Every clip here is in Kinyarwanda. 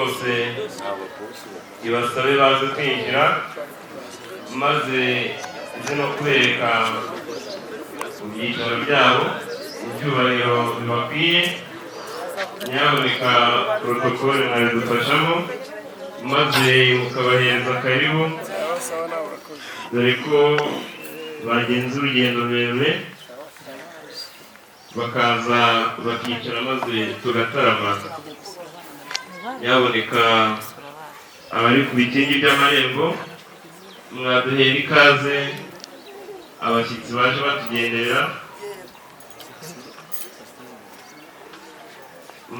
bose ibasabe baze kwinjira maze ize no kubereka ibyicaro byabo ibyubahiro bibakwiye. Nyaboneka protokole mwabidufashamo maze mukabahereza karibu, dore ko bagenze urugendo rurerure bakaza bakicara maze tugatarama. Nyaboneka abari ku bikingi by'amarembo mwaduhera ikaze abashyitsi baje batugenderera,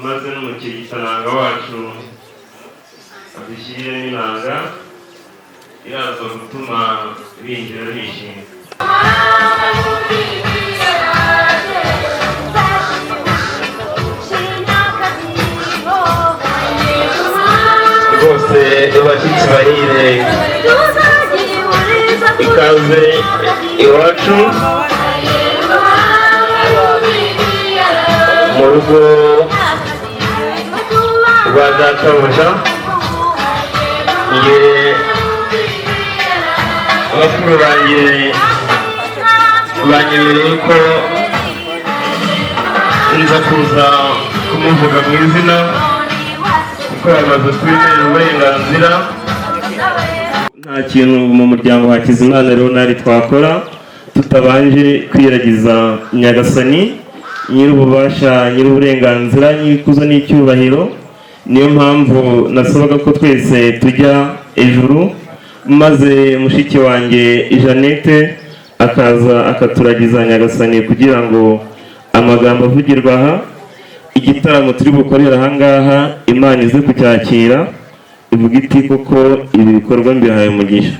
maze n'umukigitaranga wacu adushyirire n'inanga iraza gutuma binjira bishimye. Rwose abashyitsi bahire ikaze iwacu mu rugo rwa databuja. Nge abakuru banjye banyemereye ko nza kuza kumuvuga mu izina kuko yamaze kubimera uburenganzira. Nta kintu mu muryango Hakizimana Leonard twakora tutabanje kwiragiza Nyagasani nyir'ububasha, nyir'uburenganzira, nyir'ikuzo n'icyubahiro. Niyo mpamvu nasabaga ko twese tujya ejuru maze mushiki wanjye Jeannette akaza akaturagiza Nyagasani kugira ngo amagambo avugirwa aha, igitaramo turi bukorera ahangaha Imana ize kucyakira ivuga iti kuko ibi bikorwa mbihaye umugisha.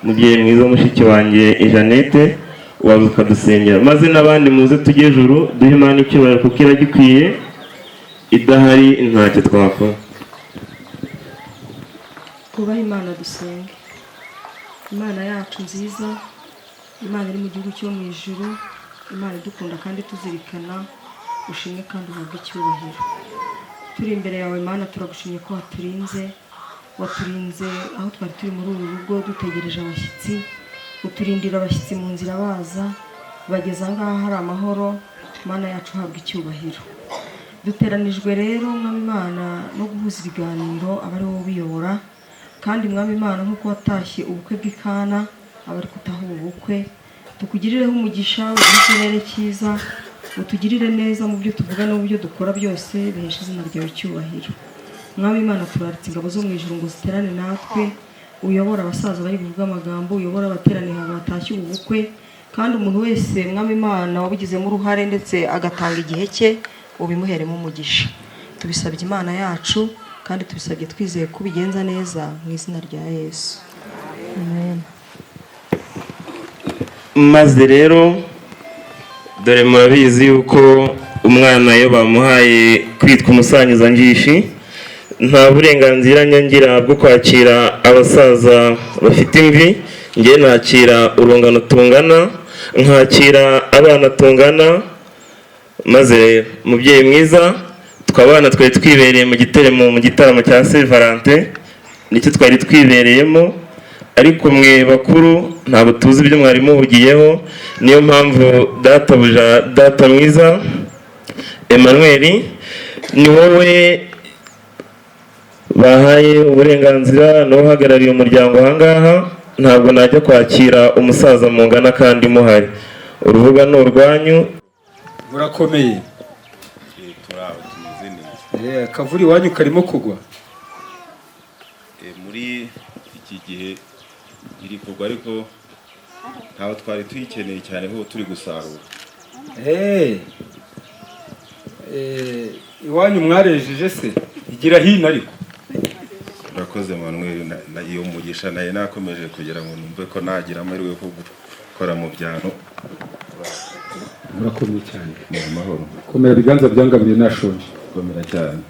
Mugiye mwiza mushiki wanjye Jeannette waza ukadusengera, maze n'abandi muze tujye ejuru duhe Imana icyubahiro kuko iragikwiye, idahari ntacyo twakora. Kubaha Imana dusenge. Imana yacu nziza, Imana iri mu gihugu cyo mu ijuru, Imana idukunda kandi tuzirikana, ushimwe kandi uhabwe icyubahiro. Turi imbere yawe Imana, turagushimye ko waturinze aho twari turi muri uru rugo dutegereje abashyitsi, uturindira abashyitsi mu nzira baza bageza ngaha hari amahoro. Imana yacu uhabwe icyubahiro. Duteranijwe rero Mwami Imana no guhuza ibiganiro aba ari wowe ubiyobora, kandi Mwami Imana nk'uko watashye ubukwe bw'Ikana abari kutaha ubu bukwe, tukugirireho umugisha w'ikirere cyiza, utugirire neza mu byo tuvuga no mu byo dukora byose, bihesha izina ryawe icyubahiro. Mwami Imana turaritse ingabo zo mu ijuru ngo ziterane natwe, uyobora abasaza bari buvuga amagambo, uyobora abateraniye aba batashye ubu bukwe, kandi umuntu wese Mwami Imana wabigizemo uruhare ndetse agatanga igihe cye ubimuheremo umugisha. Tubisabye Imana yacu kandi tubisabye twizeye ko ubigenza neza mu izina rya Yesu. Amen. Maze rero dore murabizi yuko umwana iyo bamuhaye kwitwa umusangiza-njishi nta burenganzira ngira bwo kwakira abasaza bafite imvi. Ngiye nakira urungano tungana, nkakira abana tungana. Maze mubyeyi mwiza, twabana twari twibereye mu gitaramo cya Saint Valentin, nicyo twari twibereyemo, ariko mwe bakuru ntabwo tuzi ibyo mwari muhugiyeho. Niyo mpamvu data mwiza Emmanuel ni wowe bahaye uburenganzira n'uhagarariye umuryango ahangaha. Ntabwo najya kwakira umusaza mungana kandi muhari. Urubuga ni urwanyu. Murakomeye. Akavura iwanyu karimo kugwa. Muri iki gihe iri kugwa, ariko ntaho twari tuyikeneye cyane kuko turi gusarura. Iwanyu mwarejeje se? Igira hino ariko. Urakoze Manuel, iyo mugisha naye nakomeje kugira ngo numve ko nagira amahirwe yo gukora mu byano. Murakomeye cyane. Mu mahoro. Komera biganza byangamiye nashonje. Komera cyane.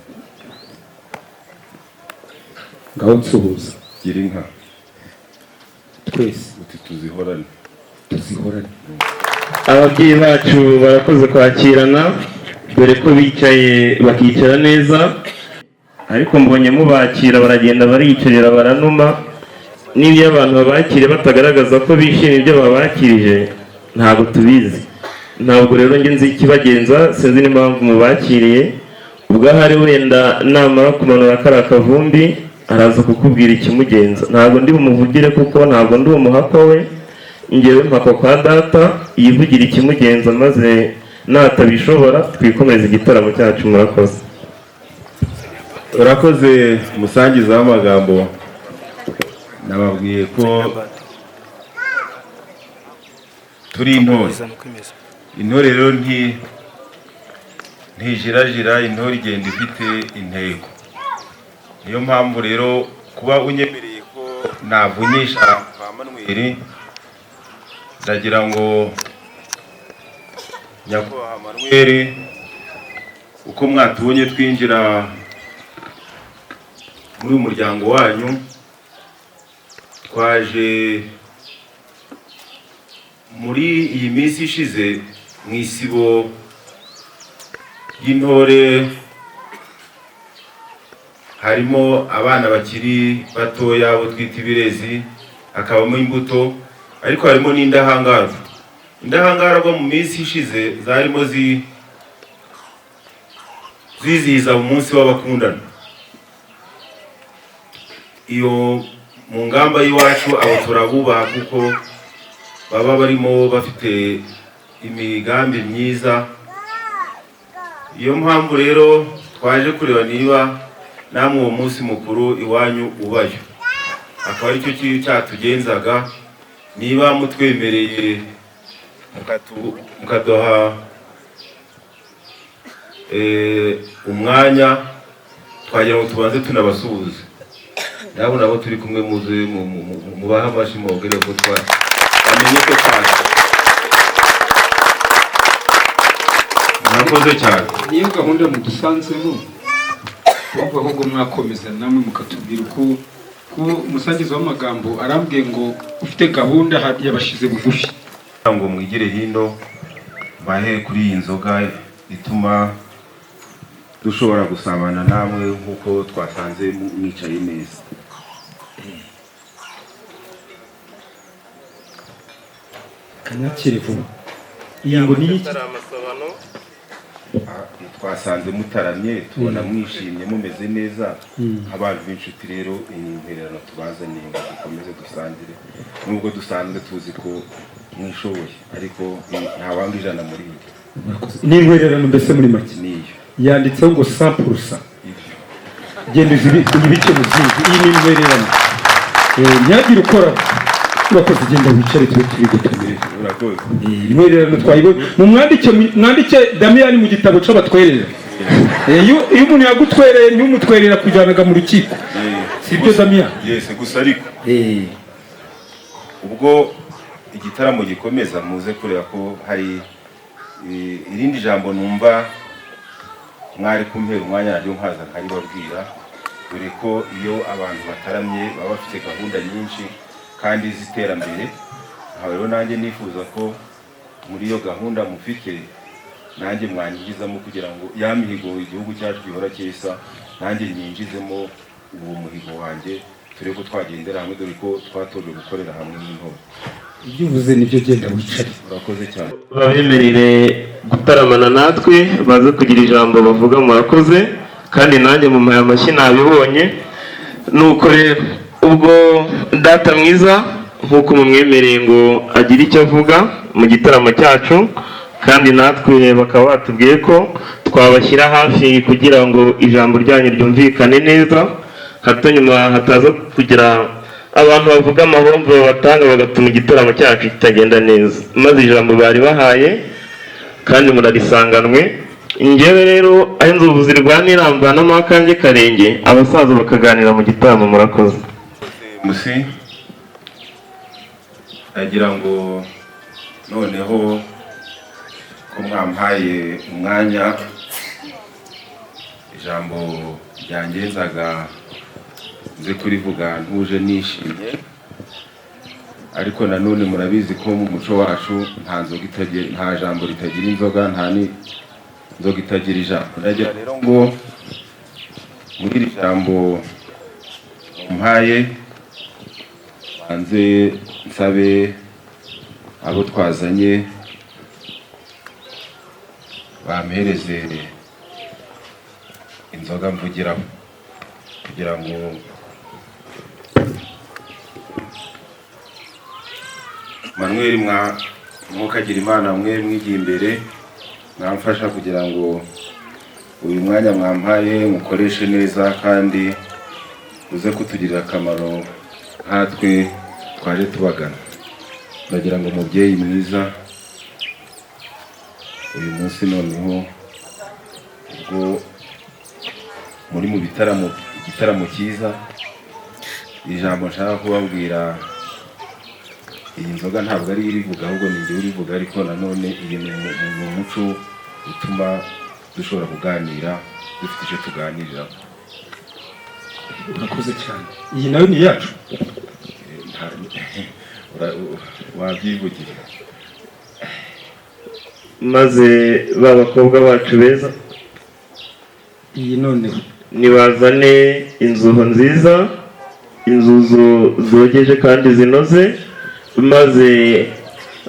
Ngaho nsuhuza. Gira inka. Twese uti tuzihorane. Ababyeyi bacu barakoze kwakirana, dore ko bicaye bakicara neza. ariko mbonye mubakira baragenda bariyicarira baranuma, n'iyo abantu babakiriye batagaragaza ko bishimiye ibyo babakirije ntabwo tubizi. Ntabwo rero njye nzi ikibagenza, sinzi n'impamvu mubakiriye. Ubwo ahari wenda namara kumanura kariya kavumbi araza kukubwira ikimugenza. Ntabwo ndi bumuvugire kuko ntabwo ndi umuhako we, ngewe mpako kwa data yivugira ikimugenza, maze natabishobora twikomeza igitaramo cyacu. Murakoze. urakoze musangiza w'amagambo. Nababwiye ko turi intore. Intore rero ntijirajira, intore igenda ifite intego. Niyo mpamvu rero kuba unyemereye ko navunyisha kwa Manuel, ndagira ngo nyakubahwa Manuel, uko mwatubonye twinjira muri uyu muryango wanyu, twaje muri iyi minsi ishize mu isibo y'intore, harimo abana bakiri batoya abo twita ibirezi, hakabamo imbuto, ariko harimo n'indahangarwa. Indahangarwa mu minsi ishize zarimo zizihiza mu munsi w'abakundana. Iyo mu ngamba y'iwacu abo turabubaha kuko baba barimo bafite imigambi myiza. Iyo mpamvu rero twaje kureba niba namwe uwo munsi mukuru iwanyu ubayo, akaba aricyo cyatugenzaga. Niba mutwemereye mukaduha umwanya, twagira ngo tubanze tunabasuhuze. Nabo nabo turi kumwe, muze mubaha amashyi mubabwire ko bamenye ko twaje. Murakoze cyane. Niyo gahunda mudusanzemo, ahubwo mwakomeza namwe mukatubwira uko umusangiza w'amagambo arambwiye ngo ufite gahunda yabashize bugufi, ngo mwigire hino bahe kuri iyi nzoga ituma dushobora gusabana namwe nk'uko twasanze mwicaye neza. kanyakire vuba. Iyi ngo ni iki? Twasanze mutaramye, tubona mwishimye mumeze neza abantu b'inshuti. Rero iyi intererano tubazaniye ngo dukomeze dusangire, nubwo dusanzwe tuzi ko mwishoboye, ariko ntawanga ijana muri iyi. Ni intererano mbese muri make niyo yanditseho ngo 100%. Genda ibice muzinzi. Iyi ni intererano. Ntihagire ukora. Urakoze, genda wicare turi gutumire. urakoze. Intererano twayibonye. Mwandike Damiyani mu gitabo c'abatwerera. Iyo umuntu yagutwereye n'umutwerera kujanaga mu rukiko. Sibyo Damiyani? Yes, gusa ariko ubwo igitaramo gikomeza, muze kureba ko hari irindi jambo numva mwari kumpera umwanya naryo nkaza nkaribabwira, dore ko iyo abantu bataramye baba bafite gahunda nyinshi kandi z'iterambere. Aho rero nanjye nifuza ko muri iyo gahunda mufite nanjye mwanyinjizamo, kugira ngo ya mihigo igihugu cyacu gihora cyesa nanjye nyinjizemo uwo muhigo wanjye, turebe ko twagendera hamwe, dore ko twatoje gukorera hamwe n'intore. Ibyo uvuze nibyo, genda wicare. Urakoze cyane. Babemerere gutaramana natwe, baze kugira ijambo bavuga. Murakoze, kandi nanjye mu mpaya amashyi nabibonye. Nuko rero ubwo data mwiza, nk'uko mumwemereye ngo agire icyo avuga mu gitaramo cyacu, kandi natwe bakaba batubwiye ko twabashyira hafi kugira ngo ijambo ryanyu ryumvikane neza, hato nyuma hataza kugira abantu bavuga amahomvu batanga bagatuma igitaramo cyacu kitagenda neza. Maze ijambo bari bahaye kandi murarisanganwe. Njyewe rero aho inzovu zirwanira mvanamo akanjye karenge, abasaza bakaganira mu gitaramo. Murakoze. Musi agira ngo noneho ko mwampaye umwanya, ijambo ryangenzaga nze kurivuga ntuje nishimye, ariko nanone murabizi ko mu muco wacu nta jambo ritagira inzoga, nta n'inzoga itagira ijambo. Ndagira rero ngo muri iri jambo mpaye hanze nsabe abo twazanye bampereze inzoga mvugiraho kugira ngo Manuel mwokagira Imana mwe mwigiye imbere mwamfasha kugira ngo uyu mwanya mwampaye mukoreshe neza kandi uze kutugirira akamaro nkatwe twaje tubagana. Ndagira ngo mubyeyi mwiza uyu munsi noneho ubwo muri mu igitaramo cyiza, ijambo nshaka kubabwira, iyi nzoga ntabwo ari irivuga ahubwo ni njye urivuga, ariko nanone iyi ni umuco utuma dushobora kuganira dufite icyo tuganirira. Urakoze cyane. Iyi nayo ni yacu. Wabyivugira maze ba bakobwa bacu beza Iyi none nibazane inzuho nziza, inzuzo zogeje kandi zinoze, maze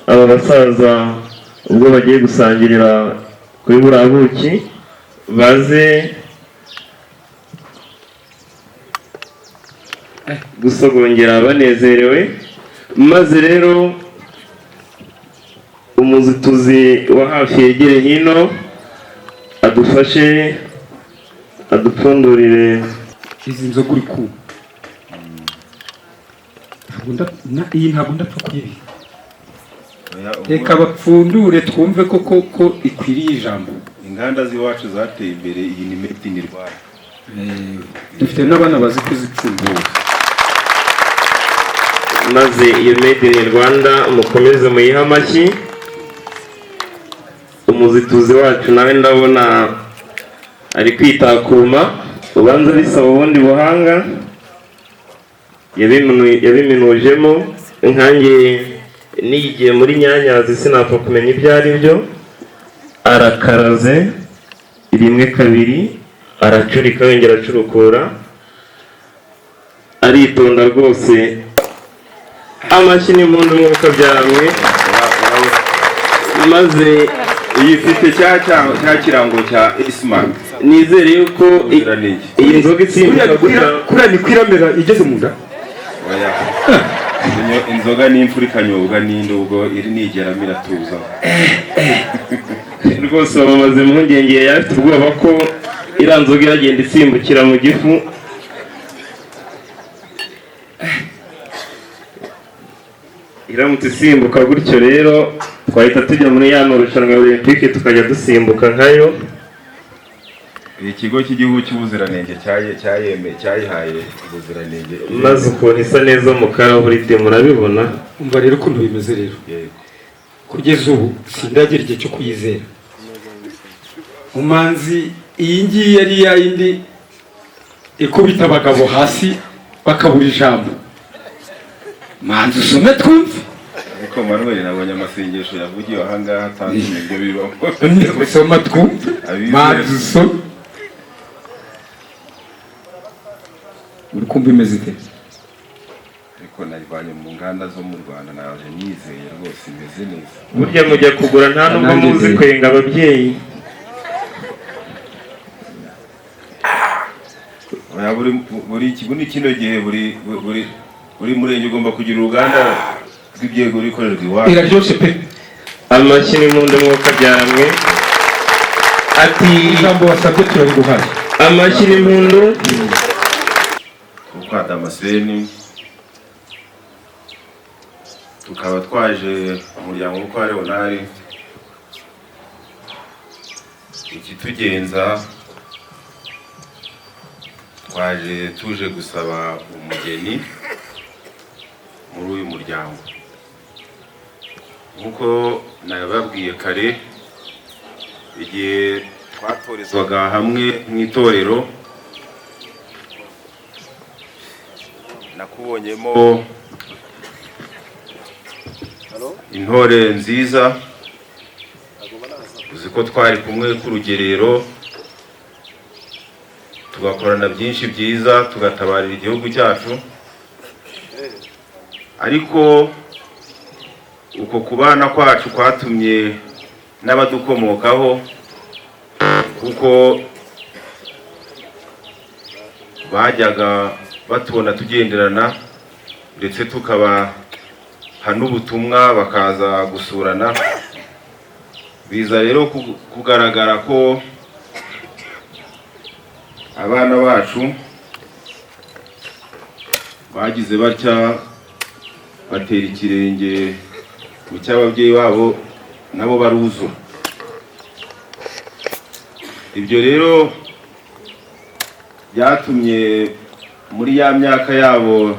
aba basaza ubwo bagiye gusangirira kuri buriya buki baze gusogongera banezerewe. Maze rero umuzituzi wa hafi yegere hino adufashe adupfundurire izi nzoga uri ku iyi ntabwo ndapfa kuyibika. Reka bapfundure twumve ko ikwiriye ijambo. Inganda z'iwacu zateye imbere, iyi ni made in Rwanda. Dufite n'abana bazi kuzipfundura. maze iyo made in Rwanda mukomeze muyihe amashyi. Umuzituzi wacu nawe ndabona ari kwitakuma, ubanza bisaba ubundi buhanga, yabiminujemo. Nkange nigiye muri Nyanyazi sinapfa kumenya ibyo ari byo. Arakaraze rimwe kabiri, aracurika yongera acurukura, aritonda rwose. Amashyi n'impundu mwuka byaramwe. Maze Ifite cya kirango cya Isman. nizere yuko iyi nzoga itsinda kuriya ni kwiramera igeze mu nda. Oya. Inzoga ni imfura ikanyobwa n'indi, ubwo iri nigeramo iratuza. rwose bamaze impungenge yari afite ubwoba ko iriya nzoga iragenda isimbukira mu gifu. Iramutse isimbuka gutyo rero twahita tujya muri ya marushanwa ya Olympique tukajya dusimbuka nkayo. Ikigo cy'igihugu cy'ubuziranenge cyayihaye ubuziranenge, maze ukuntu isa neza mu karahuri de murabibona. Umva rero ukuntu bimeze rero. Kugeza ubu sindagira igihe cyo kuyizera. Umanzi iyi ngiyi yari ya yindi ikubita abagabo hasi bakabura ijambo. Manzi usome twumve. ariko Manuel nabonye amasengesho yavugiye aha ngaha atandukanye ibyo bibaho. Usoma twumve. Manzi usome. Uri kumva imeze ite? Ariko narwanye mu nganda zo mu Rwanda, naje nizeye rwose imeze neza. Burya mujya kugura nta nubwo muzi kwenga ababyeyi. Buri kigo ni kino gihe buri murenge ugomba kugira uruganda rw'ibyego rikorerwa iwacu. Iraryoshye pe. Amashyi n'impundu mwuka byaramwe. Ati ijambo wasabye turabiguhaye. amashyi n'impundu. Kwa Damascene tukaba twaje umuryango wo kwa Leonard, ikitugenza twaje tuje gusaba umugeni muri uyu muryango. Nkuko nababwiye kare, igihe twatorezwaga hamwe nk'itorero nakubonyemo intore nziza, uzi ko twari kumwe ku rugerero tugakorana byinshi byiza tugatabarira igihugu cyacu, ariko uko kubana kwacu kwatumye n'abadukomokaho, kuko bajyaga batubona tugenderana ndetse tukabaha n'ubutumwa bakaza gusurana. Biza rero kugaragara ko abana bacu bagize batya batera ikirenge mu cy'ababyeyi babo nabo baruzura. Ibyo rero byatumye muri ya myaka yabo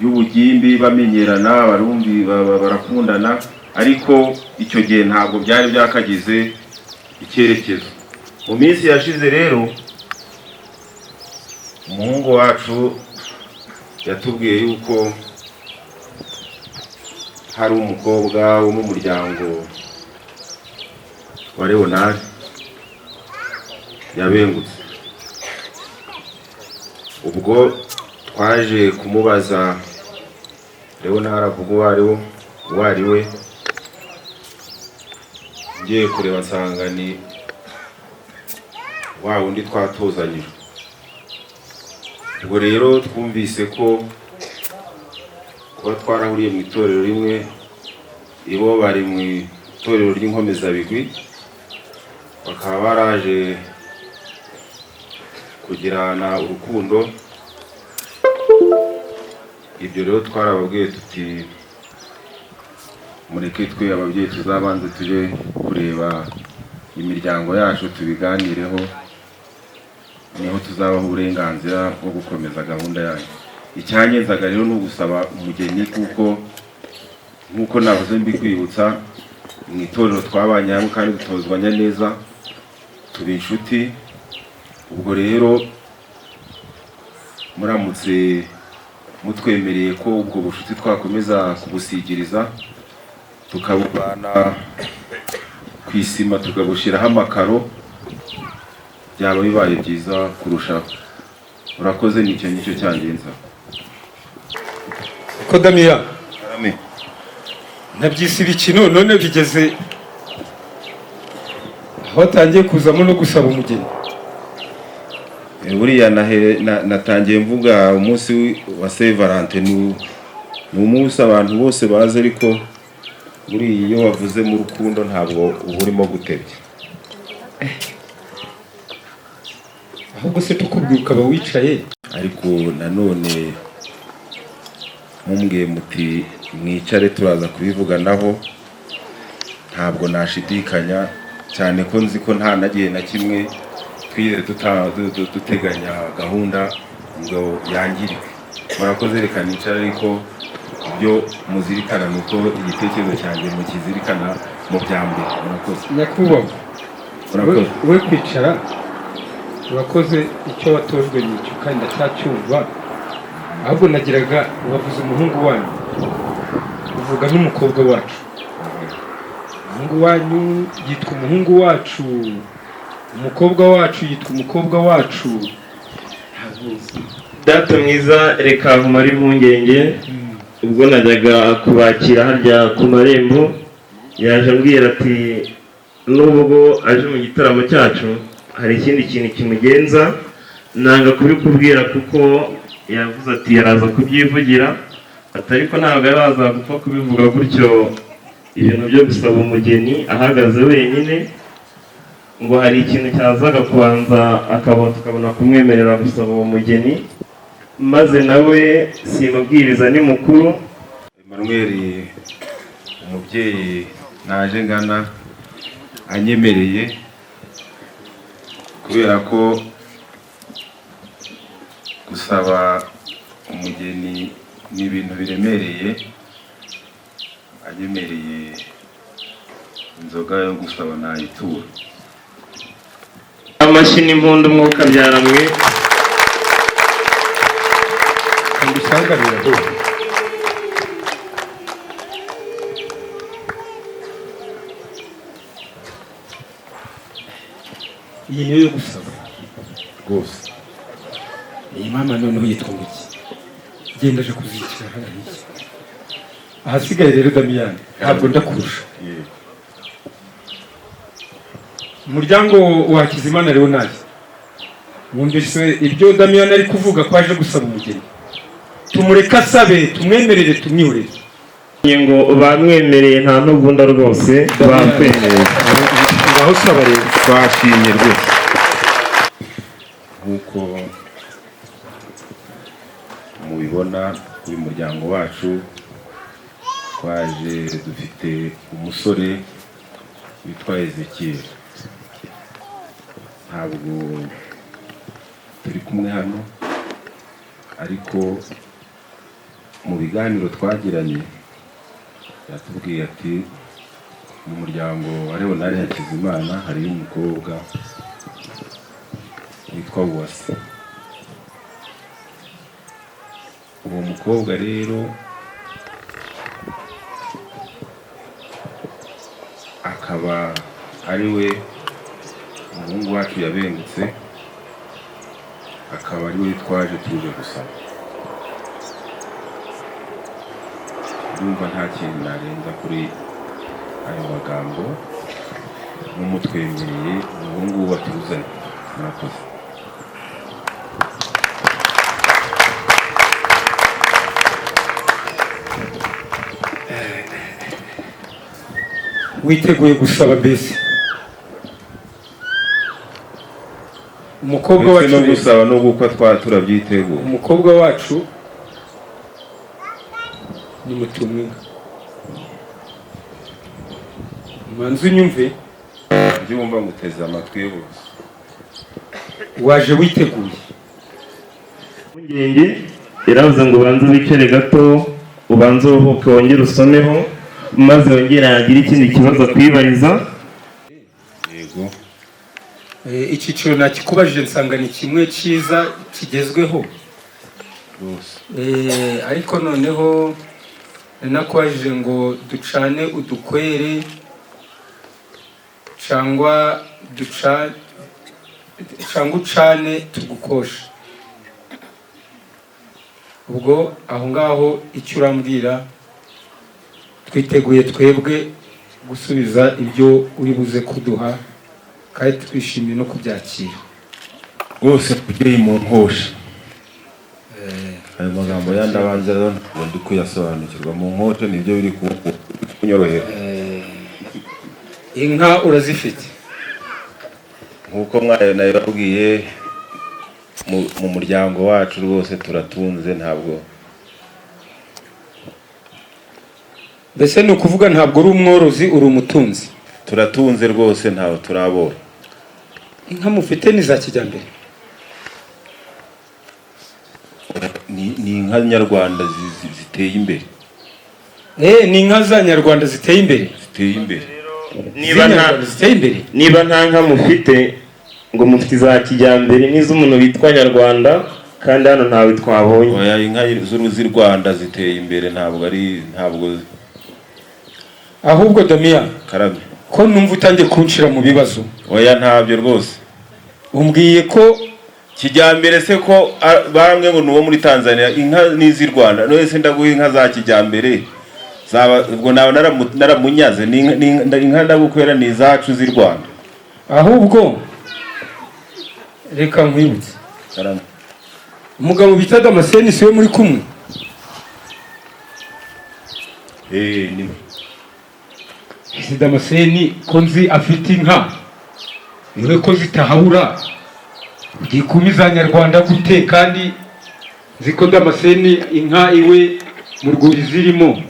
y'ubugimbi bamenyerana, barumvi barakundana, ariko icyo gihe ntabwo byari byakagize icyerekezo. Mu minsi yashize rero umuhungu wacu yatubwiye yuko hari umukobwa wo mu muryango wa Leonard yabengutse. Ubwo twaje kumubaza Leonard avuga uwo ari we, ngiye kureba nsanga ni wa wundi twatuzanyije. Ubwo rero twumvise ko kuba twarahuriye mu itorero rimwe, ibo bari mu itorero ry'inkomezabigwi, bakaba baraje kugirana urukundo. Ibyo rero twarababwiye tuti mureke twe ababyeyi tuzabanze tujye kureba imiryango yacu tubiganireho, niho tuzabaho uburenganzira bwo gukomeza gahunda yayo. Icyangenzaga rero ni ugusaba umugeni, kuko nk'uko navuze mbikwibutsa, mu itorero twabanye hamwe kandi dutozwanya neza, tuba inshuti. Ubwo rero muramutse mutwemereye ko ubwo bushuti twakomeza kubusigiriza, tukabubana ku isima tukabushyiraho amakaro, byaba bibaye byiza kurushaho. Urakoze, nicyo nicyo cyangenza. ko Damiya nabyise ibikino, none bigeze aho watangiye kuzamo no gusaba umugeni. Buriya natangiye mvuga umunsi wa Saint Valentin ni umunsi abantu bose bazi, ariko buriya iyo wavuze mu rukundo ntabwo uba urimo gutebya. Ahubwo se tukubwira ukaba wicaye. Ariko nanone mumbwiye muti mwicare turaza kubivuganaho, ntabwo nashidikanya, cyane ko nzi ko nta nagiye na kimwe twire duteganya gahunda ngo yangirike. Murakoze, reka nicare, ariko ibyo muzirikana ni uko igitekerezo cyanjye mukizirikana mu byambere. Murakoze nyakubahwa, we kwicara. Urakoze, icyo watojwe nicyo kandi ndacyacyumva. Ahubwo nagiraga wavuze umuhungu wanyu, uvuga n'umukobwa wacu. Umuhungu wanyu yitwa umuhungu wacu, umukobwa wacu yitwa umukobwa wacu. Data mwiza, reka nkumare impungenge. Ubwo najyaga kubakira harya ku marembo, yaje ambwira ati nubwo aje mu gitaramo cyacu hari ikindi kintu kimugenza, nanga kubikubwira kuko yavuze ati yaraza kubyivugira, ariko ntabwo araza gupfa kubivuga gutyo ibintu byo gusaba umugeni ahagaze wenyine, ngo hari ikintu cyazaga kubanza tukabona kumwemerera gusaba uwo mugeni, maze nawe simubwiriza ni mukuru. Emmanuel umubyeyi naje ngana anyemereye, kubera ko gusaba umugeni ni ibintu biremereye, anyemereye inzoga yo gusaba nayitura. Amashyi n'impundu mwuka byaramwe. Ndusanganira iyi niyo yo gusaba rwose. iyi mama noneho yitwa ngo iki? Genda aje kuzikira hariya. Ahasigaye rero Damiyani ntabwo ndakurusha. Yego. Umuryango wa Hakizimana Leonard wumvise ibyo Damiyani ari kuvuga ko aje gusaba umugeni. Tumureka asabe, tumwemerere, tumwihorere. ngo bamwemereye nta n'ubunda rwose bamwemereye. Ngaho saba rero. Twashimye rwose. Nk'uko mubibona uyu muryango wacu twaje dufite umusore witwa Ezekiel. Ntabwo turi kumwe hano ariko mu biganiro twagiranye yatubwiye ati mu muryango wa Leonard Hakizimana hariyo umukobwa witwa Uwase. uwo mukobwa rero akaba ari we umuhungu wacu yabengutse, akaba ari we twaje tuje gusaba. Ndumva nta kintu narenza kuri ayo magambo, n'umutwemereye umuhungu watuzanye. Murakoze. Witeguye gusaba mbese? Umukobwa wacu no gusaba no gukwa turabyiteguye. Umukobwa wacu ni mutumwe. Manzu nyumve Ndumva nguteze amatwi bose. Waje witeguye? Ngenge iravuze ngo ubanze wicare gato, ubanze uruhuke, wongere usomeho, maze wongere agire ikindi kibazo kwibariza. Yego. Icyiciro nakikubajije nsanga ni kimwe cyiza kigezweho Rwose. Ariko noneho nakubajije ngo ducane udukwere cyangwa ucane tugukosha. Ubwo aho ngaho icyo urambwira, twiteguye twebwe gusubiza ibyo uri buze kuduha, kandi twishimiye no kubyakira. Rwose kugeye mu nkosha. Ayo magambo yandi abanza ngo ndi kuyasobanukirwa mu nkosha nibyo biri kunyorohera. Inka urazifite? Nkuko nababwiye mu muryango wacu rwose turatunze, ntabwo. Mbese ni ukuvuga ntabwo uri umworozi, uri umutunzi? Turatunze rwose, ntawe turabora. Inka mufite ni za kijyambere? Ni inka nyarwanda ziteye imbere. Ni inka za nyarwanda ziteye imbere? Ziteye imbere. Niba nta nka mufite ngo mufite za kijyambere n'iz'umuntu witwa nyarwanda, kandi hano ntawe twabonye. Oya, inka z'uruzi Rwanda ziteye imbere, ntabwo. Ahubwo Damiyani, Karame, ko numva utangiye kunshira mu bibazo. Oya, ntabyo rwose. Umbwiye ko kijyambere se ko bamwe ngo nuwo muri Tanzania, inka n'iz'i Rwanda. None se ndaguha inka za kijyambere ubwo nawe naramunyaze? Ni inka ndagukwera ni izacu z'i Rwanda. Ahubwo reka nkwibutse, Karame, umugabo bita Damascene siwe muri kumwe? ni Si Damascene ko nzi afite inka, niwe ko zitahabura. Gikumi za nyarwanda gute? Kandi nzi ko Damascene inka iwe mu rwuri zirimo.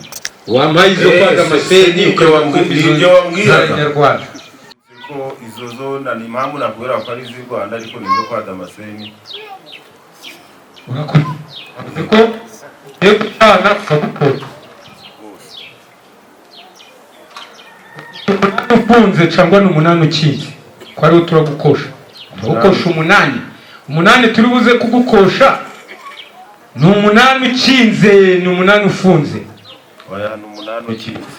Wampaye izo kwa Damascene wambwira nyarwanda ko izo zona ni impamvu nakubera ko ari iz'i Rwanda, ariko nizo kwa Damascene. urakoze ko yo gutana ukagukora ufunze cyangwa ni umunani ukinze, ko ariwo turagukosha. Turagukosha umunani turi buze kugukosha ni umunani ukinze, ni umunani ufunze. Oya, ni umunani ukinze.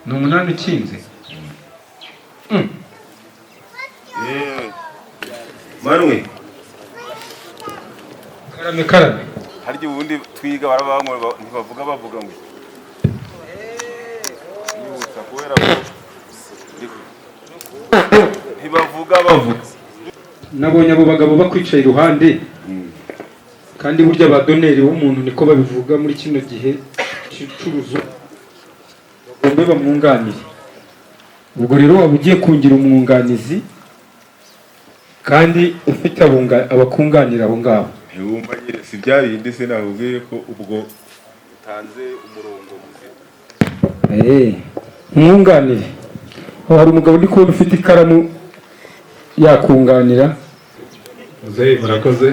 Ni umunani ukinze. manwe karame harya ubundi twiga barabangwa ntibavuga bavuga ngo yibutsa kubera ko ntibavuga bavuga. nabonye abo bagabo bakwicaye iruhande kandi burya abadoneri b'umuntu niko babivuga muri kino gihe cy'uruzu bagombe bamwunganire. Ubwo rero waba ugiye kungira umwunganizi kandi ufite abakunganira abo ngabo. Ntiwumva nyine si byarindi se nakubwiye ko ubwo utanze umurongo muzima. Umwunganire. Hari umugabo ndi kubona ufite ikaramu yakunganira. Muzehe murakoze.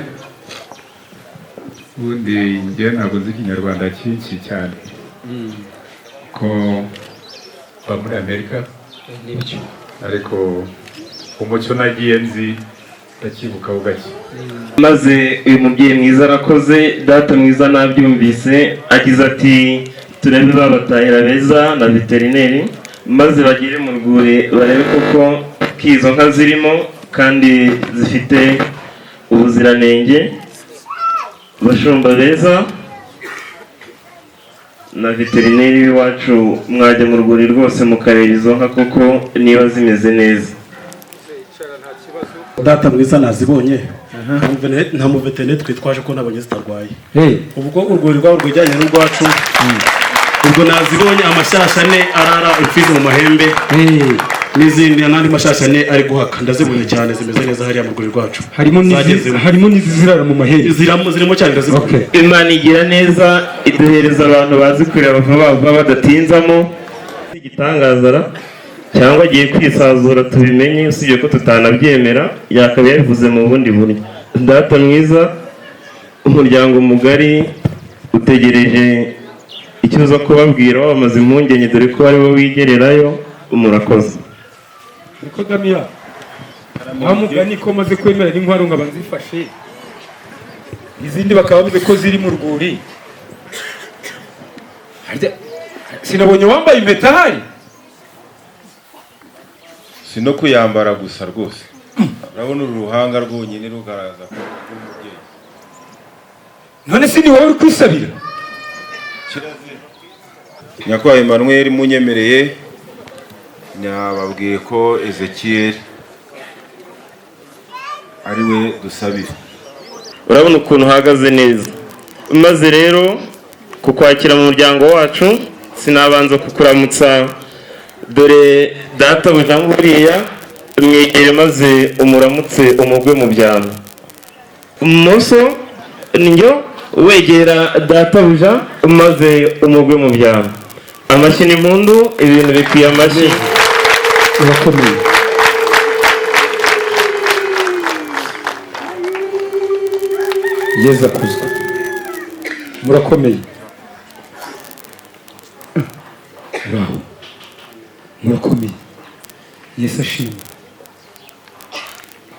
Ubundi njye ntabwo nzi ikinyarwanda cyinshi cyane ko ba muri Amerika Nibyo. ariko umuco nagiye nzi ndakibukaho gake. Maze uyu mubyeyi mwiza arakoze, data mwiza nabyumvise agize ati turebe babatahira beza na veterineri maze bagire mu rwuri barebe koko izo nka zirimo kandi zifite ubuziranenge. Bashumba beza na veterineri wacu mwajya mu rwuri rwose mukareba izo nka kuko niba zimeze neza. Data mwiza nazibonye nta mu veterineri twitwaje ko nabonye zitarwaye. Ubwo urwuri rwabo rwijyanye n'urwacu ubwo nazibonye amashyashya ane arara imfizi mu mahembe n'izindi n'andi mashyashya ane ari guhaka ndazibonye cyane zimeze neza hariya mu rwuri rwacu. harimo n'izirara mu mahembe zirimo cyane ndazibonye. Imana igira neza iduhereza abantu bazi kureba vuba badatinzamo igitangaza cyangwa agiye kwisazura tubimenye usibye ko tutanabyemera yakaba yabivuze mu bundi buryo. Data mwiza umuryango mugari utegereje icyo uza kubabwira wamaze impungenge dore ko aribo wigererayo. Murakoze. Uko Damiya bamugani ko maze kwemera n'intwaro ngo abanzifashe izindi bakaba bavuze ko ziri mu rwuri. Sinabonye wambaye impeta hari si no kuyambara gusa rwose. Urabona uru ruhanga rwonyine rugaragaza ko umubyeyi. none si ni wowe uri kwisabira. Nyakubahwa Emmanuel munyemereye nyababwiye ko Ezekiel ariwe dusabira. Urabona ukuntu uhagaze neza. Maze rero kukwakira mu muryango wacu sinabanza kukuramutsa dore data bujanguriya mwegere maze umuramutse umugwe mu byano. Umuso njyo wegera data buja maze umugwe mu byano. Amashyi n'impundu ibintu bikwiye amashyi. Urakomeye. Yeza kuzwa. Murakomeye. Bravo. Murakomeye. Yesu ashimwe.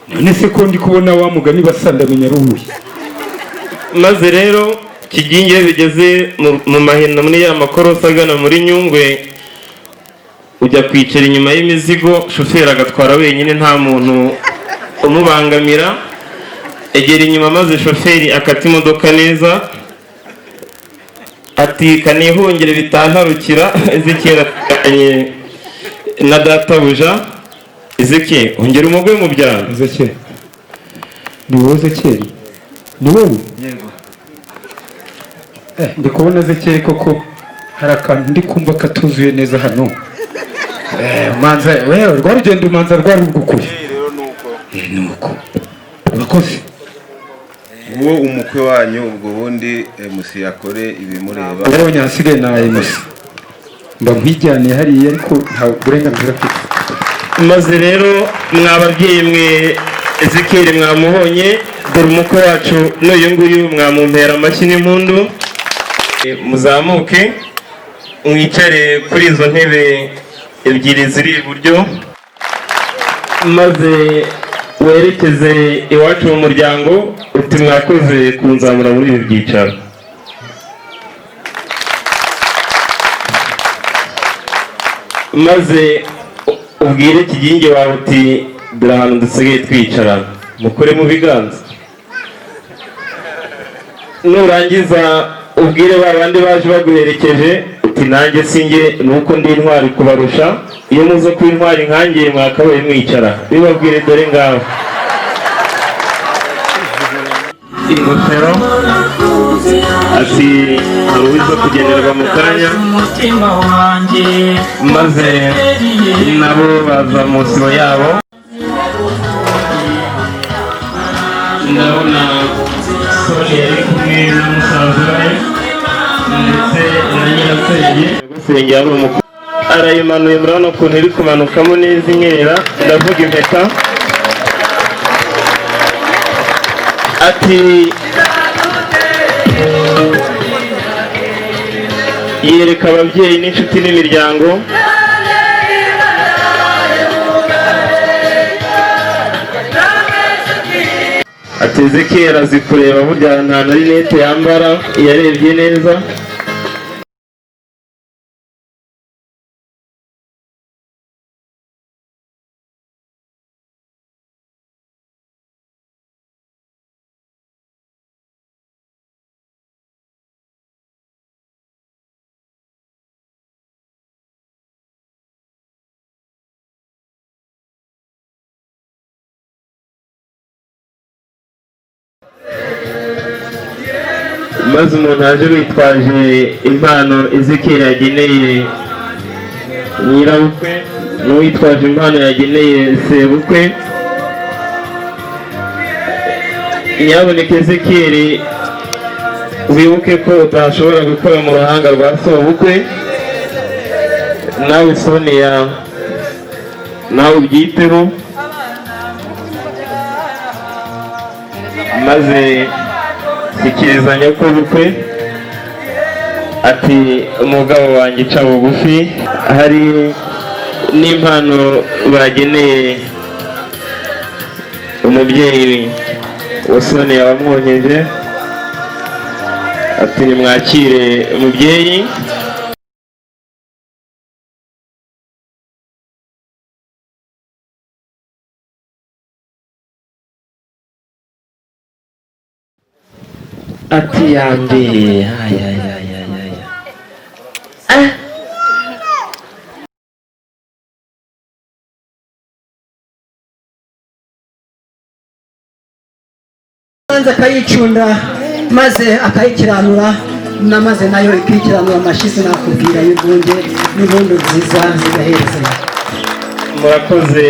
None se ko ndi kubona wa mugani basandamenya ruhuye. Maze rero kigingiye bigeze mu mahina muri ya makorosa agana muri Nyungwe ujya kwicara inyuma y'imizigo shoferi agatwara wenyine nta muntu umubangamira. Egera inyuma maze shoferi akata imodoka neza ati kanihungire bitantarukira. Ezekiel atanye na data buja. Ezekiel ongera umugwe mu byano. Ezekiel. Ni wowe Ezekiel? Ni wowe? Yego. Ndi kubona Ezekiel koko hari akantu ndi kumva katuzuye neza hano. Manza wewe rwarugendo manza rwari rugukuri. Rero nuko Urakoze. uwo umukwe wanyu ubwo bundi MC yakore ibimureba. Rero nyasigaye na MC. Mba nkwijyane hariya ariko nta burenganzira mfite. Maze rero mwababyeyi mwe Ezekiel mwamuhonye dore umukwe wacu n'uyu nguyu mwamumpera amashyi n'impundu. Muzamuke mwicare kuri izo ntebe ebyiri ziri iburyo maze werekeze iwacu mu muryango uti mwakoze kunzamura muri ibi byicaro. Maze ubwire kigingi wawe uti dore ahantu dusigaye twicarana. mukore mu biganza nurangiza ubwire ba bandi baje baguherekeje uti nanjye sinjye nuko ndi intwari kubarusha iyo muze ku intwari nkangiye mwakabaye mwicara bibabwire dore ngaho ingofero ati hari uwiza kugenerwa mu kanya maze nabo baza mu sibo yabo ndabona Sonia yari kumwe n'umusaza we ndetse na nyirasenge nyirasenge yari umukuru arayimanuye murabona ukuntu iri kumanukamo neza inkera ndavuga impeta ati yereka ababyeyi n'inshuti n'imiryango ati Ezekiel azi kureba burya nta na rinete yambara yarebye neza maze umuntu aje witwaje impano Ezekiel yageneye nyirabukwe n'uwitwaje impano yageneye sebukwe nyaboneka Ezekiel wibuke ko utashobora gukora mu ruhanga rwa sobukwe nawe Sonia nawe ubyiteho maze ikirizanya ko bukwe ati umugabo wanjye ca bugufi hari n'impano bageneye umubyeyi wa Sonia wamwonyeje ati nimwakire umubyeyi ati yambi manza akayicunda maze akayikiranura na maze nayo ikikiranura amashizi nakubwira y'ubunge n'impundu nziza zigahereza murakoze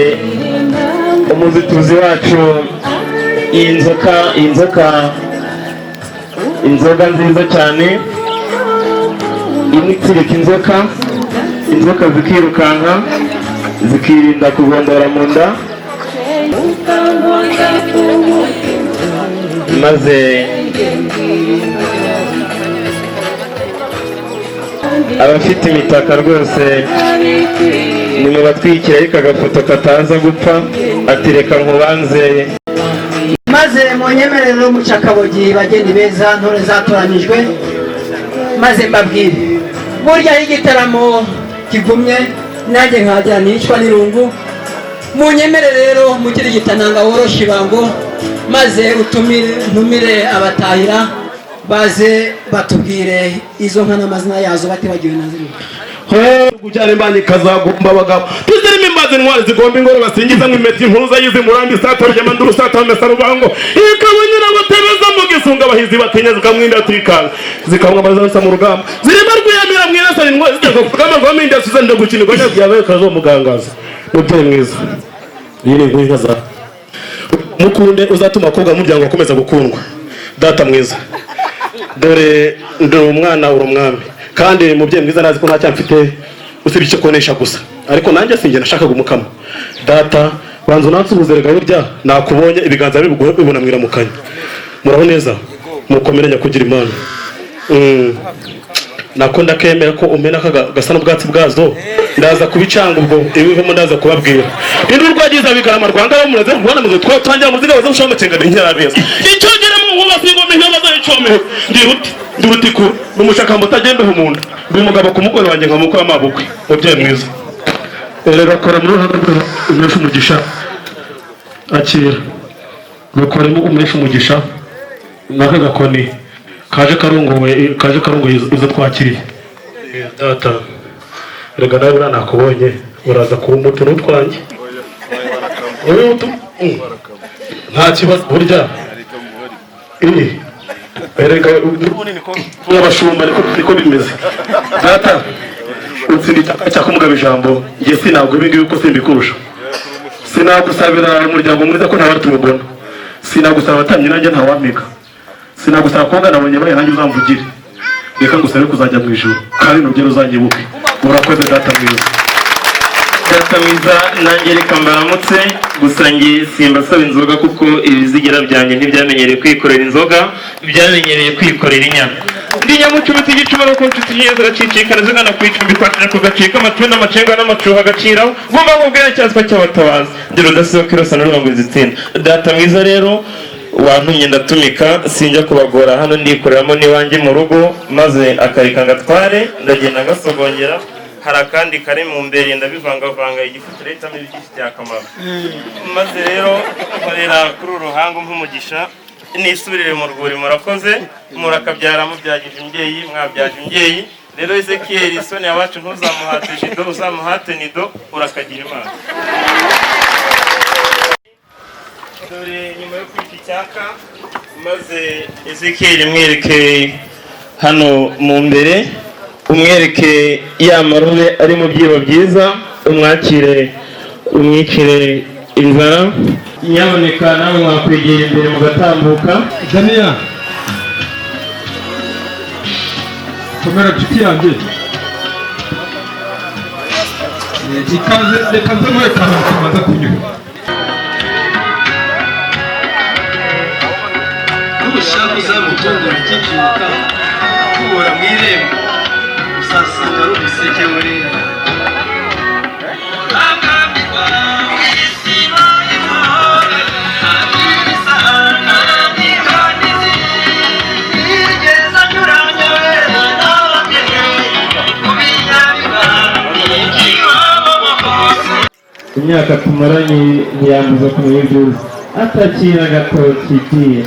umuzituzi wacu inzoga nziza cyane imwe itirika inzoka zikirukanka zikirinda kugondora mu nda maze abafite imitaka rwose nimubatwikira ariko agafoto kataza gupfa atireka nkubanze maze mu nyemerero mucakabogi bageni beza ntore zatoranijwe maze mbabwire burya igitaramo kigumye nanjye nkajya nicwa n'irungu mu nyemere rero mugire igitananga woroshe ibango maze ntumire abatahira baze batubwire izo nka n'amazina yazo batibagiwe na zimwe kujyana imbanyi kazagomba abagabo tuzirimo imbazi intwari zigomba ingoro basingiza nk'imeti impuruza yize murambi isato ry'amanduru sato amesa rubango ikabanyura gutebeza mu gisunga abahizi batinya zikamwinda turikanga zikamwambaza bisa mu rugamba zirimo rwiyamira mwirasana intwari ziteka kugamba ngo aminde asuze ndo gukinirwa n'ibyabaye kazo mugangaza mubyeyi mwiza iyi ni inka za mukunde uzatuma abakobwa b'umuryango bakomeza gukundwa data mwiza dore ndi umwana uri umwami kandi mubyeyi mwiza nazi ko ntacyo mfite usibye icyo konesha gusa ariko nanjye sinjye nashakaga umukamo data banza unansuhuze rega burya nakubonye ibiganza bibona mwiramukanya muraho neza mukomeranya kugira imana nako ndakemera ko umena gasa n'ubwatsi bwazo ndaza kubicanga ubwo ibivamo ndaza kubabwira rero urwagiza bigarama rwanga bamunaze kubona muzo twatangira muziga bazo mushomecenga n'inyarabeza icyogera mu nkuba singoma inka bazayicomera ndiruti ku n'umushakamba utagembeho umuntu ndi umugabo ku mugore wanjye nka mukora amabukwe mubyeyi mwiza rero akora mu ruhande rw'umugisha akira nukoremo umesha umugisha naka gakoni kaje karongoye izo twakiriye data rega nawe buriya nakubonye uraza kuba umutu n'utwanjye nta kibazo burya erega abashumba niko bimeze data utsinda itaka cyangwa umugabo ijambo njye sinagwa ibi ngibi uko simbikurusha sinagusabira umuryango mwiza ko ntawari tumubona sinagusaba abatambyi nanjye ntawamika sinagusaba koga nabonye baye nanjye uzamvugire reka ngusabe kuzajya mu ijuru kandi nugera uzanyibuke urakoze data mwiza data mwiza nanjye reka mbaramutse gusa njye simbasaba inzoga kuko ibizigira byanjye ntibyamenyereye kwikorera inzoga byamenyereye kwikorera inyama ndi nyamucumita igicumuro ku nshuti nyiza agacicikana zigana ku icumbi kwatira ku gacika amatunda amacenga n'amacuha agaciraho ngomba kubwira cyazwa cy'abatabazi ndero dasohoka irasa n'urubango zitsinda data mwiza rero wantumye ndatumika sinjya kubagora hano ndikoreramo n'iwanjye mu rugo maze akareka ngatware ndagenda ngasogongera hari akandi kari mu mbere ndabivangavanga igifuta leta byinshi cyakamaro maze rero nkorera kuri uruhango nk'umugisha nisubirire mu rwuri murakoze murakabyara mubyagije imbyeyi mwabyaje imbyeyi rero Ezekiel Soni yawacu ntuzamuhate jido uzamuhate nido urakagira imana dore nyuma yo kwita icyaka maze Ezekiel mwereke hano mu mbere umwereke ya marobe ari mu byibo byiza umwakire umwicire inzara nyaboneka nawe mwakwegera imbere mugatambuka Daniya komera nshuti yanjye ikaze reka nze mwereka ahantu tumaze kunyura nushaka uzamutungura ikibyuka kubura mu irembo uzasanga ari umuseke murera imyaka tumaranye ntiyambuza kumenya ibyuzi atakira agatoki kiye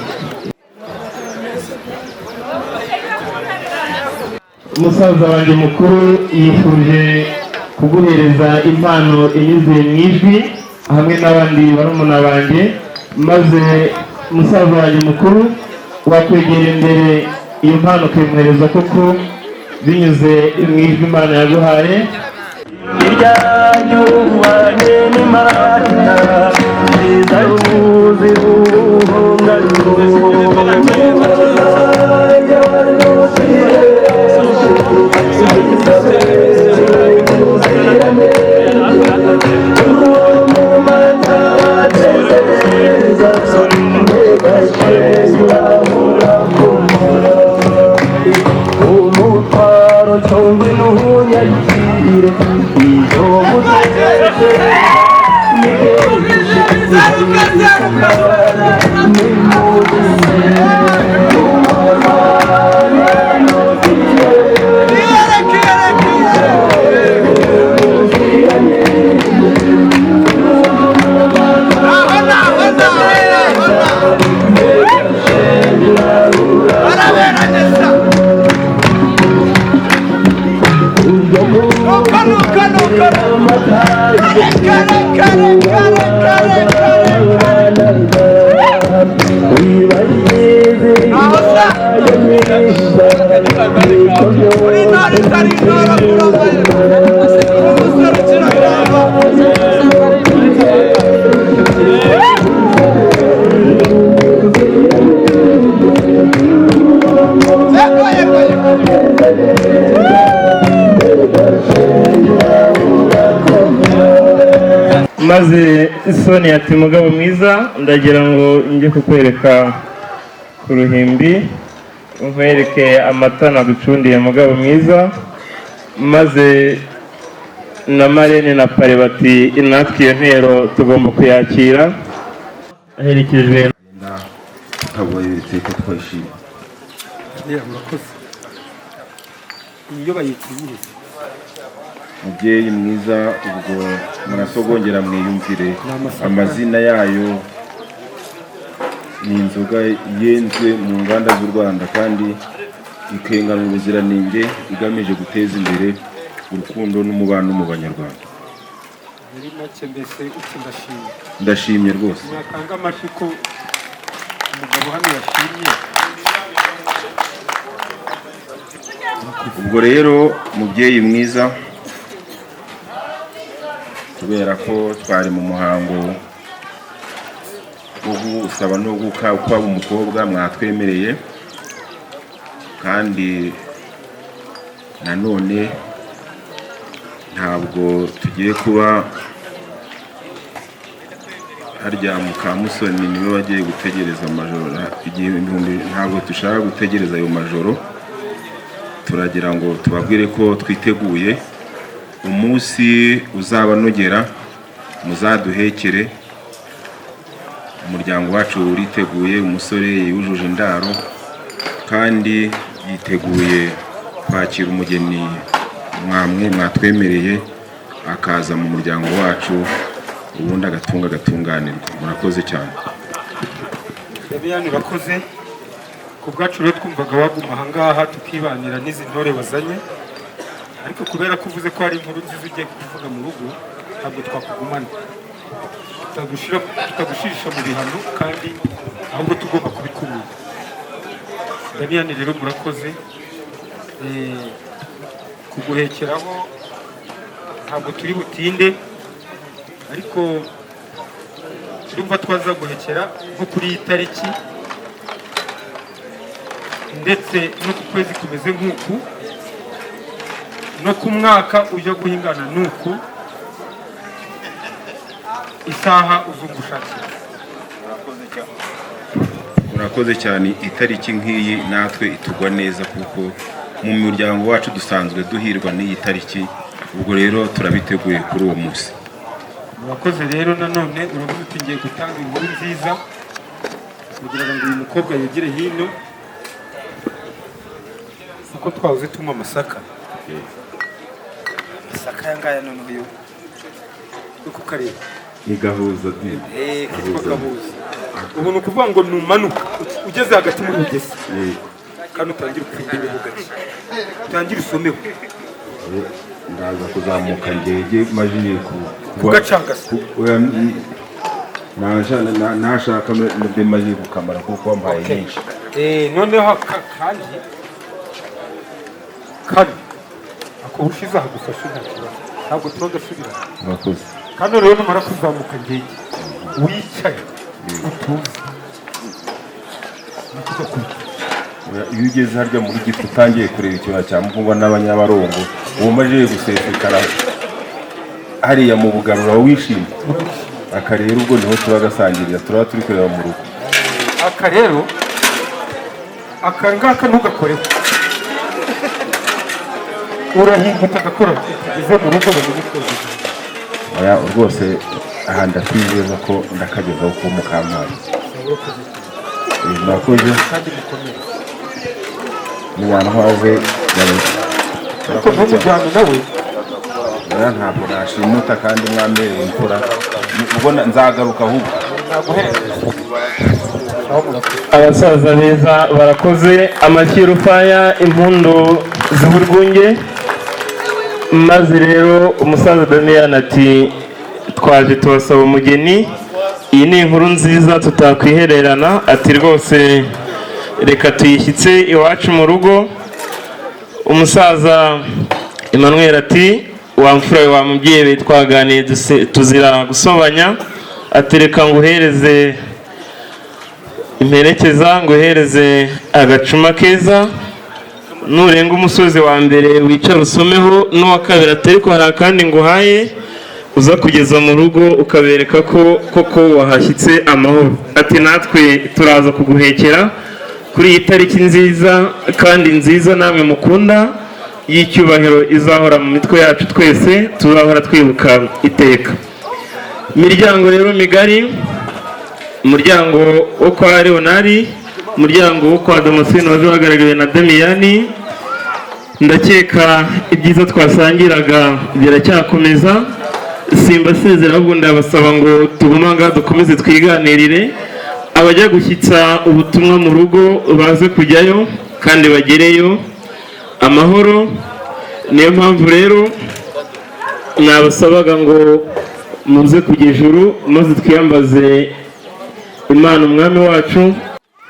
umusaza wanjye mukuru yifuje kuguhereza impano inyuze mu ijwi hamwe n'abandi barumuna banjye maze umusaza wanjye mukuru wakwegera imbere iyo mpano ukayimwohereza koko binyuze mu ijwi Imana yaguhaye iryanyu ubanye n'Imana nziza y'ubuzi maze Soni ati mugabo mwiza ndagira ngo njye kukwereka ku ruhimbi nkwereke amata nagucundiye mugabo mwiza maze na Marene na Pare bati natwe iyo ntero tugomba kuyakira aherekejwe tukaboye ibiteko twishimye iyo bayikiriza mubyeyi mwiza ubwo murasogongera mwiyumvire amazina yayo ni inzoga yenze mu nganda z'u Rwanda kandi ikengana ubuziranenge igamije guteza imbere urukundo n'umubano mu banyarwanda. muri make mbese ndashimye. Ndashimye rwose. Mwatanga amashyi ko umugabo hano yashimye. Ubwo rero mubyeyi mwiza, kubera ko twari mu muhango wo gusaba no gukwa umukobwa mwatwemereye, kandi nanone ntabwo tugiye kuba harya Mukamusoni niwe wagiye gutegereza amajoro igihe ntabwo dushaka gutegereza ayo majoro. Turagira ngo tubabwire ko twiteguye umunsi uzaba nogera, muzaduhekere. Umuryango wacu uriteguye, umusore yujuje indaro kandi yiteguye kwakira umugeni mwatwemereye akaza mu muryango wacu, ubundi agatunganirwa. Murakoze cyane. Damian urakoze. Ku bwacu rero twumvaga waguma aha ngaha tukibanira n'izi ntore wazanye, ariko kubera ko uvuze ko hari inkuru nziza ugiye kuvuga mu rugo, ntabwo twakugumana, tutagushirisha mu bihano, kandi ahubwo tugomba kubikumira. Damian rero murakoze. Kuguhekeraho ntabwo turi butinde, ariko turumva twazaguhekera nko kuri iyi tariki, ndetse no ku kwezi kumeze nk'uku, no ku mwaka ujya guhingana n'uku, isaha uzungushakira. Murakoze cyane. Itariki nk'iyi natwe itugwa neza, kuko mu muryango wacu dusanzwe duhirwa n'iyi tariki. Ubwo rero turabiteguye kuri uwo munsi. Murakoze rero. Nanone uravuga uti ngiye gutanga inkuru nziza kugira ngo uyu mukobwa yegere hino, kuko twahoze tunywa amasaka. Amasaka yangaya none uyu uko kareba Ni gahuza dini. kitwa gahuza. Ubu ni ukuvuga ngo numanuka ugeze hagati muri Bugese, kandi utangira kwindebeho gake, utangira usomeho. Ndaza kuzamuka ngege majiye kugacagasa. Nashaka mbe majiye gukamara kuko wambaye nyinshi. Noneho kandi ako ushize hagufasha nta kibazo, ntabwo tubagasubira. Murakoze. Kandi rero numara kuzamuka ngege wicaye utuze. Iyo ugeze harya muri giti utangiye kureba icyuna cya Muvungwa n'Abanyabarongo, uwo majiye gusesekara hariya mu bugarura wishimye. Aka rero ubwo niho tubagasangirira, turaba turi kureba mu rugo. Aka rero aka ngaka ntugakoreho, urahinduka agakora ugeze mu rugo bamugikoze. Oya rwose aha ndakwizeza ko ndakagezaho ko Mukampaye. Murakoze. Kandi mukomere. Niwantwaze ariko ntumujyane nawe. oya ntabwo nashimuta kandi mwambereye imfura. Ubwo nzagaruka ahubwo. Abasaza beza barakoze. Amashyi y'urufaya, impundu z'uburwunge. Maze rero umusaza Damian ati twaje tubasaba umugeni, iyi ni inkuru nziza tutakwihererana. Ati rwose reka tuyishyitse iwacu mu rugo. Umusaza Emmanuel ati wa mfura wa mubyeyi twaganiye tuzira gusobanya. Ati reka nguhereze imperekeza, nguhereze agacuma keza, nurenga umusozi wa mbere wicara usomeho, n'uwa kabiri ati ariko hari akandi nguhaye uza kugeza mu rugo ukabereka ko koko wahashyitse amahoro. Ati natwe turaza kuguhekera kuri iyi tariki nziza kandi nziza namwe mukunda y'icyubahiro izahora mu mitwe yacu, twese tuzahora twibuka iteka. Imiryango rero migari, umuryango wo kwa Leonari, umuryango wo kwa Damascene waje wagaragaye na Damian. Ndakeka ibyiza twasangiraga biracyakomeza. Simba sezera ahubwo ndabasaba ngo tugumanga dukomeze twiganirire. abajya gushyitsa ubutumwa mu rugo baze kujyayo kandi bagereyo amahoro. Niyo mpamvu rero nabasabaga ngo muze kujya ijuru maze twiyambaze Imana umwami wacu.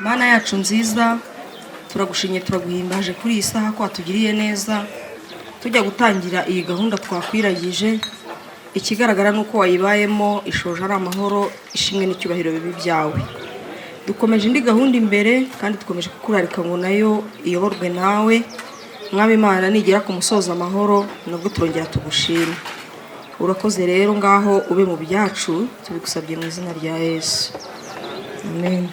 Mana yacu nziza, turagushimye turaguhimbaje kuri iyi saha ko watugiriye neza tujya gutangira iyi gahunda twakwiragije. Ikigaragara nuko wayibayemo ishoje ari amahoro, ishimwe n'icyubahiro bibi byawe. Dukomeje indi gahunda imbere kandi dukomeje kukurarika ngo nayo iyoborwe nawe. Mwami Imana nigera ku musozo amahoro nabwo turongera tugushime. Urakoze rero ngaho ube mu byacu, tubigusabye mu izina rya Yesu. Amen.